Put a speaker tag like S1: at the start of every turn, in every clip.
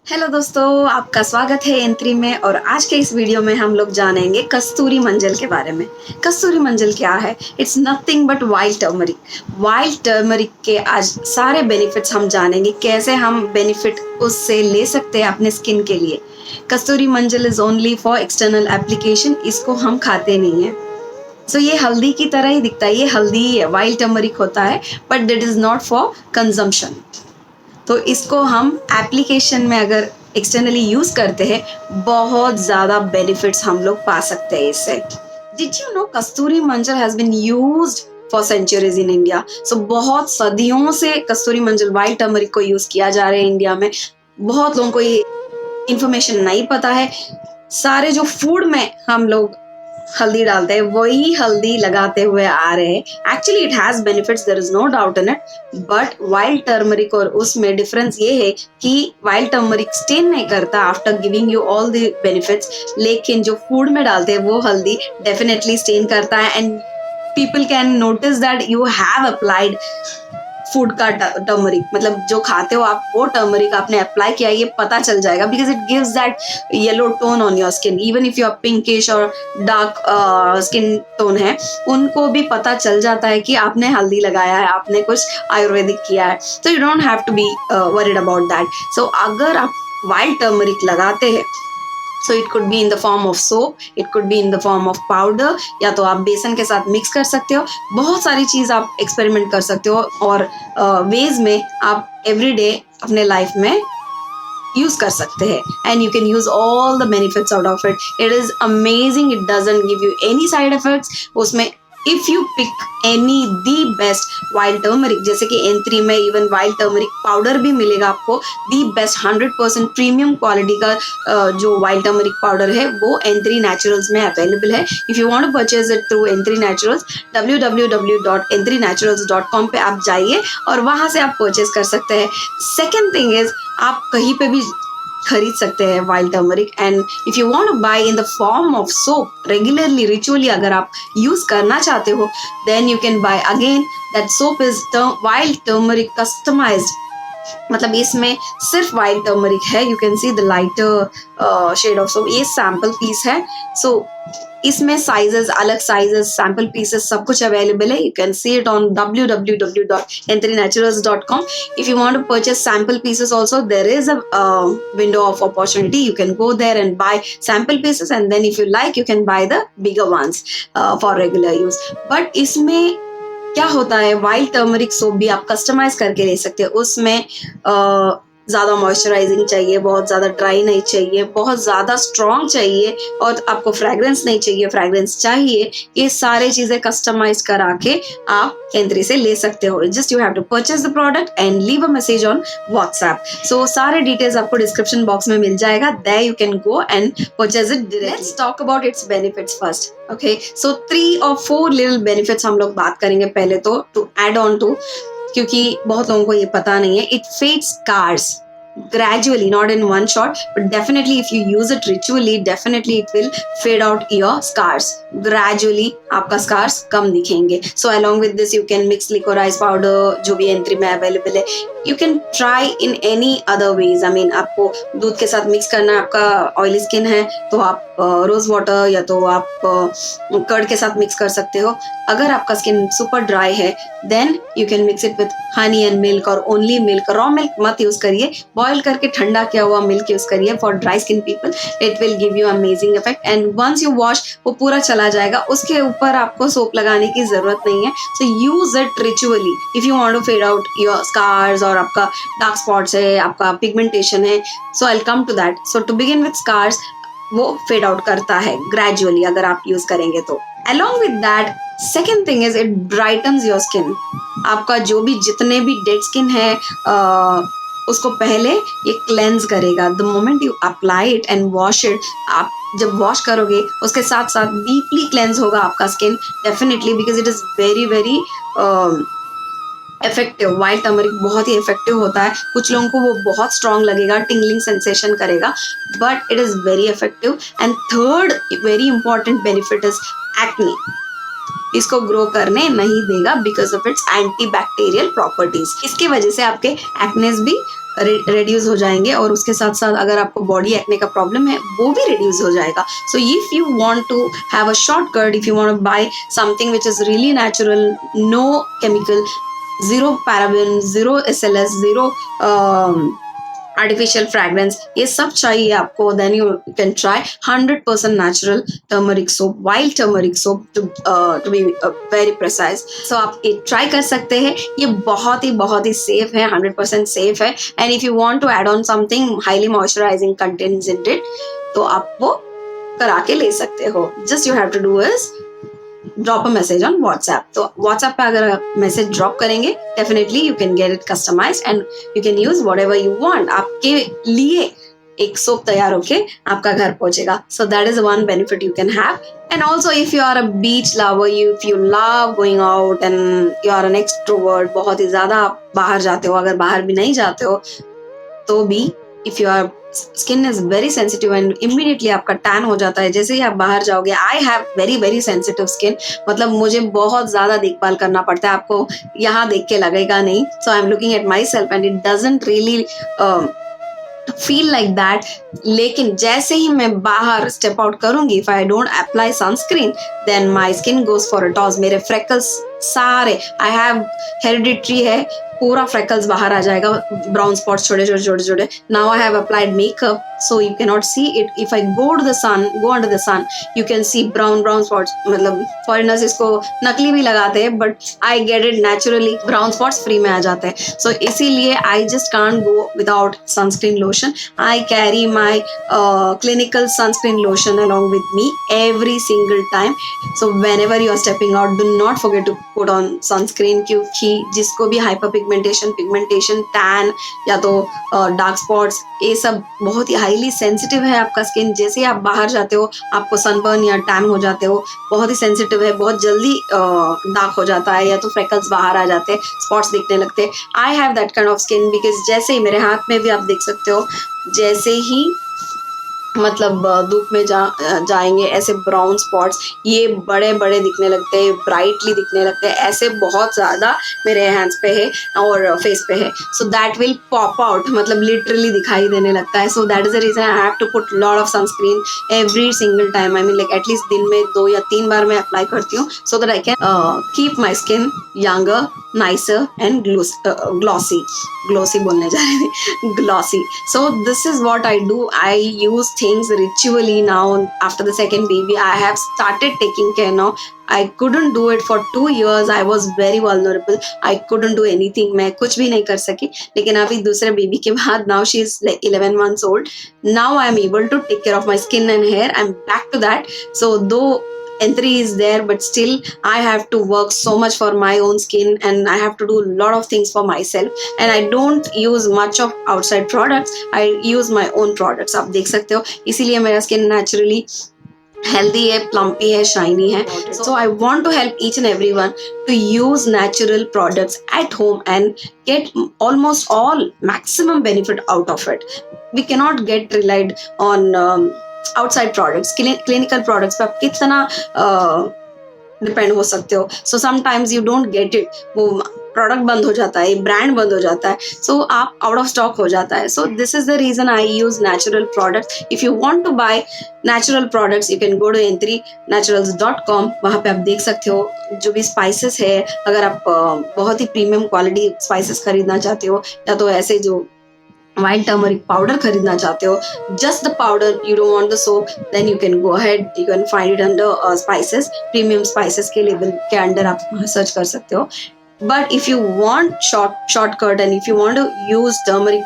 S1: Hello दोस्तों, आपका स्वागत है एंट्री में। और आज के इस वीडियो में हम लोग जानेंगे कस्तूरी मंजल के बारे में। कस्तूरी मंजल क्या है? It's nothing but wild turmeric. Wild turmeric के आज सारे बेनिफिट्स हम जानेंगे, कैसे हम बेनिफिट उससे ले सकते हैं अपने स्किन के लिए। Kasturi manjal is only for external application, इसको हम खाते नहीं है। सो ये हल्दी की तरह ही दिखता है, ये हल्दी ही है, वाइल्ड टर्मरिक होता है, but that is not for consumption. तो इसको हम एप्लीकेशन में अगर एक्सटर्नली यूज करते हैं, बहुत ज्यादा बेनिफिट्स हम लोग पा सकते हैं इससे। Did you know Kasturi manjal has been used for centuries in India? So बहुत सदियों से कस्तूरी मंजल वाइल्ड टर्मरिक को यूज किया जा रहा है इंडिया में। बहुत लोगों को ये इंफॉर्मेशन नहीं पता है। सारे जो फूड में हम लोग हल्दी डालते हैं, वही हल्दी लगाते हुए आ रहे हैं। Actually it has benefits, there is no doubt in it, but wild turmeric और उसमें डिफरेंस ये है कि वाइल्ड टर्मरिक स्टेन नहीं करता after giving you all the benefits, लेकिन जो फूड में डालते हैं वो हल्दी डेफिनेटली स्टेन करता है। And people can notice that you have applied food का टर्मरिक, मतलब जो खाते हो आप वो टर्मरिक आपने अप्लाई किया, ये पता चल जाएगा, because it gives that yellow tone on your skin. Even if you are pinkish और डार्क स्किन टोन है, उनको भी पता चल जाता है कि आपने हल्दी लगाया है, आपने कुछ आयुर्वेदिक किया है। तो you don't have to be worried about that. So अगर आप वाइल्ड टर्मरिक लगाते हैं, so it could be in the form of soap, it could be in the form of powder, या तो आप बेसन के साथ मिक्स कर सकते हो। बहुत सारी चीज आप एक्सपेरिमेंट कर सकते हो और वेज में आप एवरीडे अपने लाइफ में यूज कर सकते हैं। And you can use all the benefits out of it. It is amazing, it doesn't give you any side effects. उसमें if you pick any the best wild turmeric, जैसे कि entry में even wild turmeric powder भी मिलेगा आपको, the best 100% premium quality का जो wild turmeric powder है वो एंट्री नेचुरल्स में अवेलेबल है। If you want to purchase it through Entry Naturals, www.entrynaturals.com पे आप जाइए और वहां से आप परचेज कर सकते हैं। सेकेंड थिंग इज, आप कहीं पे भी खरीद सकते हैं wild turmeric. And if you want to buy in the form of soap regularly, ritually अगर आप यूज करना चाहते हो, then you can buy again that soap is wild turmeric customized. मतलब इसमें सिर्फ वाइल्ड टर्मरिक है। You can see the lighter shade of soap, ये सैंपल पीस है। सो इसमें साइजेस, अलग साइजेस, सैंपल पीसेस सब कुछ अवेलेबल है। You can see it on www.entrynaturals.com. If you want to purchase sample pieces also, there is a window of opportunity. You can go there and buy sample pieces, and then if you like, you can buy the bigger ones for regular use. But इसमें क्या होता है, wild turmeric soap भी आप customise करके ले सकते हैं। उसमें ज्यादा मॉइस्चराइजिंग चाहिए, बहुत ज्यादा ड्राई नहीं चाहिए, बहुत ज्यादा स्ट्रॉन्ग चाहिए, और आपको फ्रेग्रेंस नहीं चाहिए, फ्रेग्रेंस चाहिए। ये सारे चीजें कस्टमाइज करा के आप एंट्री से ले सकते हो। Just you have to purchase the product and leave a message on WhatsApp. So सारे डिटेल्स आपको डिस्क्रिप्शन बॉक्स में मिल जाएगा, there you can go and purchase it directly. Let's talk about its benefits first. Okay, so 3 or 4 little benefits हम लोग बात करेंगे पहले तो, टू एड ऑन टू, क्योंकि बहुत लोगों को ये पता नहीं है। It fades scars gradually, not in one shot, but definitely if you use it ritually, definitely it will fade out your scars gradually. आपका scars कम दिखेंगे। So along with this you can mix liquorice powder, जो भी entry में available है। You can try in any other ways. I mean, आपको दूध के साथ मिक्स करना है, आपका ऑयली स्किन है तो आप रोज वाटर या तो आप कर्ड के साथ मिक्स कर सकते हो। अगर आपका स्किन सुपर ड्राई है, then you can mix it with honey and milk, और ओनली मिल्क। रॉ मिल्क मत यूज करिए, बॉयल करके ठंडा किया हुआ मिल्क यूज करिए for dry skin people. It will give you amazing effect. And once you wash, वो पूरा चला जाएगा, उसके ऊपर आपको सोप लगाने की जरूरत नहीं है। So use it ritually if you want to fade out your scars, और आपका डार्क स्पॉट्स है, आपका पिगमेंटेशन है। So I will come to that. So to begin with scars, वो फेड आउट करता है ग्रेजुअली अगर आप यूज करेंगे तो। Along with that, second thing is it brightens your skin. आपका जो भी जितने भी डेड स्किन है उसको पहले ये क्लेंज करेगा। The moment you apply it and wash it, आप जब वॉश करोगे उसके साथ साथ डीपली क्लेंज होगा आपका skin definitely, because it is very very effective. Wild turmeric बहुत ही इफेक्टिव होता है। कुछ लोगों को वो बहुत स्ट्रॉन्ग लगेगा, टिंगलिंग सेंसेशन करेगा, but it is very effective. And third very important benefit is acne. इसको ग्रो करने नहीं देगा because of its antibacterial properties. इसकी वजह से आपके एक्नेस भी रिड्यूस हो जाएंगे, और उसके साथ साथ अगर आपको बॉडी एक्ने का प्रॉब्लम है वो भी रिड्यूस हो जाएगा. So if you want to have a shortcut, if you want to buy something which is really natural, no chemical, zero paraben, zero SLS, zero artificial fragrance, ये सब चाहिए आपको, then you can try 100% natural turmeric soap, wild turmeric soap to be very precise. So आप ये try कर सकते हैं. ये बहुत ही safe है, 100% safe है. And if you want to add on something highly moisturizing contents in it, तो आप वो करा के ले सकते हो. Just you have to do is drop a message on WhatsApp. तो व्हाट्सएप पे अगर आप मैसेज ड्रॉप करेंगे, definitely you can get it customized and you can use whatever you want. आपके लिए एक सोप तैयार होके आपका घर पहुंचेगा. So that is one benefit you can have. And also if you are a beach lover, if you love going out and you are an extrovert, बहुत ही ज्यादा आप बाहर जाते हो, अगर बाहर भी नहीं जाते हो तो भी, if you are skin is very sensitive and immediately आपका टैन हो जाता है जैसे ही आप बाहर जाओगे. I have very sensitive skin, मतलब मुझे बहुत ज्यादा देखभाल करना पड़ता है. आपको यहाँ देख के लगेगा नहीं. So I am looking at myself and it doesn't really feel like that. लेकिन जैसे ही मैं बाहर स्टेप आउट करूंगी, if I don't apply sunscreen, then my skin goes for a toss. मेरे फ्रेकल्स सारे, आई हैव हेरिडिटरी है, पूरा फ्रेकल्स बाहर आ जाएगा, ब्राउन स्पॉट्स छोटे छोटे. Now I have applied makeup, so you cannot see it. If I go to the sun, go under the sun, you can see brown spots. मतलब foreigners इसको नकली भी लगाते हैं, but I get it naturally. brown spots free में आ जाते हैं. So इसीलिए I just can't go without sunscreen lotion. I carry my clinical sunscreen lotion along with me every single time. So whenever you are stepping out, do not forget to put on sunscreen. क्योंकि जिसको भी hyperpigmentation, tan या तो dark spots, ये सब बहुत ही highly sensitive है आपका स्किन. जैसे ही आप बाहर जाते हो, आपको सनबर्न या टैन हो जाते हो, बहुत ही सेंसिटिव है, बहुत जल्दी डार्क हो जाता है, या तो फ्रेकल्स बाहर आ जाते हैं, स्पॉट्स दिखने लगते हैं. I have that kind of skin because जैसे ही मेरे हाथ में भी आप देख सकते हो, जैसे ही मतलब धूप में जाएंगे ऐसे ब्राउन स्पॉट्स ये बड़े दिखने लगते हैं, ब्राइटली दिखने लगते हैं. ऐसे बहुत ज़्यादा मेरे हैंड्स पे है और फेस पे है. So that will pop out, मतलब लिटरली दिखाई देने लगता है. So that is the reason I have to put lot of sunscreen every single time. I mean like at least दिन में 2 या 3 बार मैं अप्लाई करती हूँ, so that I can keep my skin younger, nicer and glossy बोलने जा रहे थे, glossy. So this is what I do. I use things ritually now. After the second baby, I have started taking care now. I couldn't do it for 2 years. I was very vulnerable. I couldn't do anything. मैं कुछ भी नहीं कर सकी. लेकिन अभी दूसरे baby के बाद, now she is like 11 months old. Now I am able to take care of my skin and hair. I'm back to that. So though N3 is there, but still I have to work so much for my own skin and I have to do a lot of things for myself, and I don't use much of outside products. I use my own products. आप देख सकते हो, इसीलिए मेरा skin naturally healthy है, plumpy है, shiny है. So I want to help each and everyone to use natural products at home and get almost all maximum benefit out of it. We cannot get relied on outside products, clinical products पे आप कितना depend हो सकते हो. So sometimes you don't get it, वो product बंद हो जाता है, ब्रांड बंद हो जाता है, सो आप आउट ऑफ स्टॉक हो जाता है. So this is the reason I use natural products. If you want to buy natural products, you can go to n3naturals.com. वहाँ पे आप देख सकते हो जो भी स्पाइसेस है. अगर आप बहुत ही प्रीमियम क्वालिटी स्पाइसेस खरीदना चाहते हो, या तो ऐसे जो वाइल्ड टर्मरिक पाउडर खरीदना चाहते हो, just the powder, you don't want the soap, then you can go ahead, you can find it under spices. Premium spices के लेवल के अंडर आप सर्च कर सकते हो. But if you want shortcut and if you want to use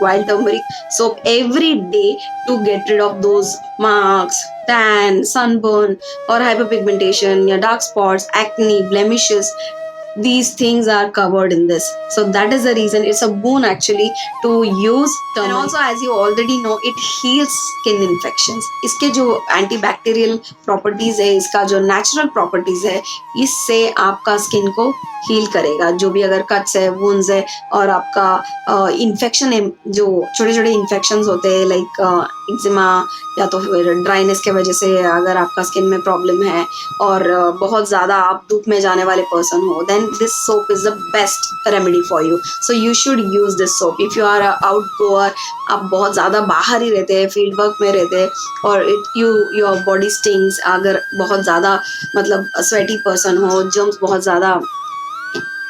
S1: wild turmeric soap every day to get rid of those marks, tan, sunburn or hyperpigmentation, your dark spots, acne, blemishes, these things are covered in this. So that is the reason it's a boon actually to use turmeric. And also, as you already know, it heals skin infections. इसके जो antibacterial properties है, इसका जो natural properties है, इससे आपका skin को heal करेगा. जो भी अगर cuts है, wounds है, और आपका infection है, जो छोटे छोटे infections होते हैं like एक्जिमा या तो फिर ड्राइनेस के वजह से अगर आपका स्किन में प्रॉब्लम है और बहुत ज़्यादा आप धूप में जाने वाले पर्सन हो, then this soap is the best remedy for you. So you should use this soap. If you are out goer, आप बहुत ज़्यादा बाहर ही रहते हैं, फील्ड वर्क में रहते हैं और योर बॉडी स्टिंग्स, अगर बहुत ज़्यादा मतलब स्वेटी पर्सन हो, जर्म्स बहुत ज़्यादा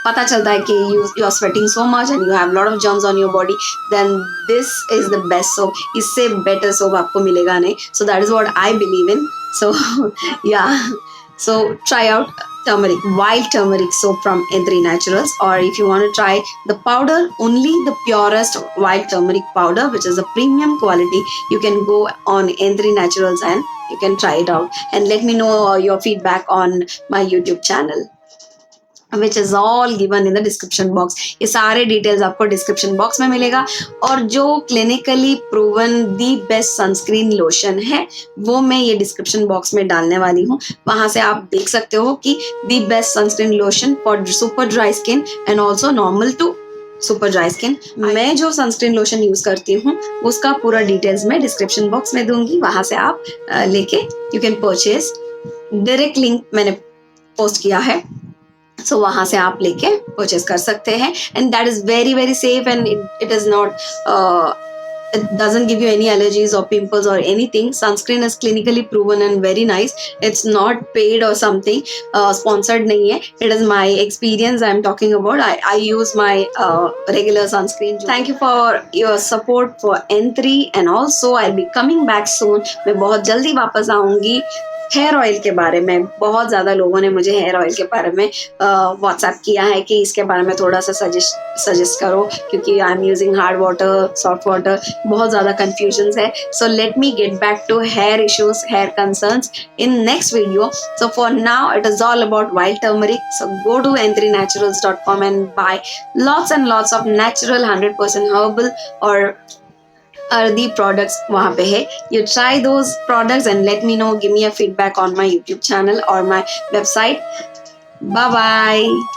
S1: पता चलता है कि you are sweating so much and you have lot of germs on your body, then this is the best soap. इससे बेटर सोप आपको मिलेगा नहीं. So that is what I believe in. So yeah, so try out turmeric, wild turmeric soap from N3 Naturals, or if you want to try the powder, only the purest wild turmeric powder, which is a premium quality, you can go on N3 Naturals and you can try it out and let me know your feedback on my YouTube channel, which is all given in the description box. ये सारे details आपको description box में मिलेगा. और जो clinically proven दी best sunscreen lotion है वो मैं ये डिस्क्रिप्शन बॉक्स में डालने वाली हूँ. वहाँ से आप देख सकते हो कि the best sunscreen lotion for super dry skin and also normal to super dry skin. मैं जो सनस्क्रीन लोशन यूज करती हूँ उसका पूरा डिटेल्स मैं डिस्क्रिप्शन बॉक्स में दूंगी. वहाँ से आप लेके you can purchase. Direct link मैंने पोस्ट किया है, सो वहाँ से आप लेके परचेज कर सकते हैं. And that is very very safe and it is not, it doesn't give you any allergies or pimples or anything. Sunscreen is clinically proven and very nice. It's not paid or something, sponsored nahi hai. It is my experience I'm talking about. I use my regular sunscreen. Thank you for your support for N3 and also I'll be coming back soon. मैं बहुत जल्दी वापस आऊँगी hair oil के बारे में. बहुत ज़्यादा लोगों ने मुझे हेयर ऑयल के बारे में व्हाट्सएप किया है कि इसके बारे में थोड़ा सा सजेस्ट करो, क्योंकि I am using hard water, soft water, बहुत ज़्यादा कन्फ्यूजन्स है. So let me get back to hair issues, hair concerns in next video. So for now it is all about wild turmeric. So go to n3naturals.com and buy lots and lots of natural 100% herbal or earthy products वहाँ पे है. You try those products and let me know, give me a feedback on my YouTube channel or my website. Bye bye.